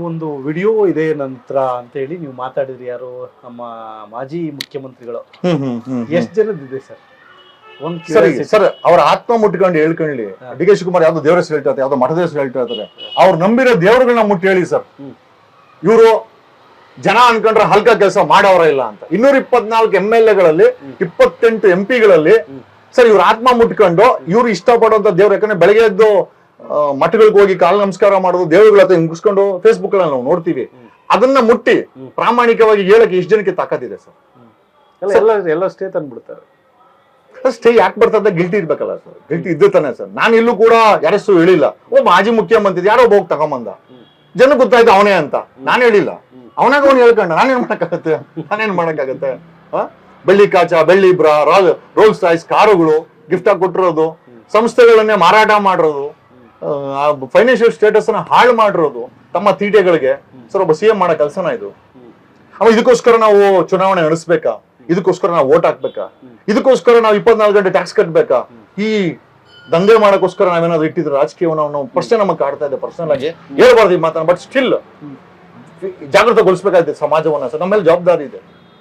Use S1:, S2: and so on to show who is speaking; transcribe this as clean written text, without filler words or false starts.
S1: ಒಂದು ವಿಡಿಯೋ ಇದೆ ನಂತರ ಅಂತ ಹೇಳಿ ನೀವು ಮಾತಾಡಿದ್ರಿ, ಯಾರು ನಮ್ಮ ಮಾಜಿ ಮುಖ್ಯಮಂತ್ರಿಗಳು. ಎಷ್ಟು ಜನದಿದೆ ಸರ್?
S2: ಸರಿ ಸರ್, ಅವ್ರ ಆತ್ಮ ಮುಟ್ಕೊಂಡು ಹೇಳ್ಕೊಳ್ಳಿ. ಡಿ ಕೆ ಶಿವಕುಮಾರ್ ಯಾವ್ದೋ ದೇವರ ಹೆಸರು ಹೇಳ್ತಾ ಇರ್ತಾರೆ, ಯಾವ್ದೋ ಮಠದ ಹೆಸರು ಹೇಳ್ತಾ ಇರ್ತಾರೆ. ಅವ್ರು ನಂಬಿರೋ ದೇವರುಗಳನ್ನ ಮುಟ್ಟಿ ಹೇಳಿ ಸರ್, ಇವರು ಜನ ಅನ್ಕೊಂಡ್ರೆ ಹಲ್ಕ ಕೆಲಸ ಮಾಡೋರ ಇಲ್ಲ ಅಂತ. 224 MLA ಗಳಲ್ಲಿ 28 MP ಗಳಲ್ಲಿ ಸರ್ ಇವ್ರ ಆತ್ಮ ಮುಟ್ಕೊಂಡು ಇವ್ರು ಇಷ್ಟಪಡುವಂತ ದೇವ್ರು, ಯಾಕಂದ್ರೆ ಬೆಳಗ್ಗೆ ಎದ್ದು ಮಠಗಳಿಗೆ ಹೋಗಿ ಕಾಲು ನಮಸ್ಕಾರ ಮಾಡೋದು, ದೇವರುಗಳ ಹತ್ರ ಮುಗಿಸ್ಕೊಂಡು ಫೇಸ್ಬುಕ್ ಅಲ್ಲಿ ನಾವು ನೋಡ್ತೀವಿ. ಅದನ್ನ ಮುಟ್ಟಿ ಪ್ರಾಮಾಣಿಕವಾಗಿ ಹೇಳಕ್ಕೆ ಇಷ್ಟು ಜನಕ್ಕೆ ತಾಕತ್ತಿದೆ ಸರ್.
S1: ಎಲ್ಲ ಸ್ಟೇ ತಂದ್ಬಿಡ್ತಾರೆ.
S2: ಸ್ಟೇ ಯಾಕೆ ಬರ್ತದೆ? ಗಿಲ್ಟಿ ಇರ್ಬೇಕಲ್ಲ ಸರ್, ಗಿಲ್ಟಿ ಇದ್ದು ತಾನೆ ಸರ್. ನಾನು ಇಲ್ಲೂ ಕೂಡ ಯಾರಷ್ಟು ಹೇಳಿಲ್ಲ. ಒಬ್ಬ ಮಾಜಿ ಮುಖ್ಯಮಂತ್ರಿ ಯಾರೋ ಹೋಗಿ ತಗೊಂಬಂದ, ಜನ ಗೊತ್ತಾಯ್ತು ಅವನೇ ಅಂತ. ನಾನು ಹೇಳಿಲ್ಲ, ಅವನಾಗ ಅವನು ಹೇಳ್ಕೊಂಡ. ನಾನೇನ್ ಮಾಡಕ್ಕಾಗತ್ತೆ? ಬೆಳ್ಳಿ ಕಾಚ, ಬೆಳ್ಳಿ ಬ್ರಾ, ರೋಲ್ಸ್ ರಾಯ್ಸ್ ಕಾರುಗಳು ಗಿಫ್ಟ್ ಆಗಿ ಕೊಟ್ಟಿರೋದು, ಸಂಸ್ಥೆಗಳನ್ನೇ ಮಾರಾಟ ಮಾಡಿರೋದು, ಫೈನಾನ್ಷಿಯಲ್ ಸ್ಟೇಟಸ್ ನ ಹಾಳು ಮಾಡಿರೋದು ತಮ್ಮ ತೀಟೆಗಳಿಗೆ ಸರ್. ಒಬ್ಬ CM ಮಾಡೋ ಕೆಲಸನ ಇದು. ಇದಕ್ಕೋಸ್ಕರ ನಾವು ಚುನಾವಣೆ ನಡೆಸ್ಬೇಕಾ? ಇದಕ್ಕೋಸ್ಕರ ನಾವು ವೋಟ್ ಹಾಕ್ಬೇಕಾ? ಇದಕ್ಕೋಸ್ಕರ ನಾವು 24 ಗಂಟೆ ಟ್ಯಾಕ್ಸ್ ಕಟ್ಬೇಕಾ? ಈ ದಂಧೆ ಮಾಡಕ್ಕೋಸ್ಕರ ನಾವೇನಾದ್ರು ಇಟ್ಟಿದ್ರೆ ರಾಜಕೀಯವನ್ನು ನಾವು ಪ್ರಶ್ನೆ ನಮಗೆ ಕಾಡ್ತಾ ಇದೆ. ಪರ್ಸನಲ್ ಆಗಿ ಹೇಳ್ಬಾರ್ದು ಈ ಮಾತನ್ನ, ಬಟ್ ಸ್ಟಿಲ್ ಜಾಗೃತಗೊಳಿಸ್ಬೇಕಾಗಿದೆ ಸಮಾಜವನ್ನ ಸರ್. ನಮ್ಮ ಮೇಲೆ ಜವಾಬ್ದಾರಿ ಇದೆ.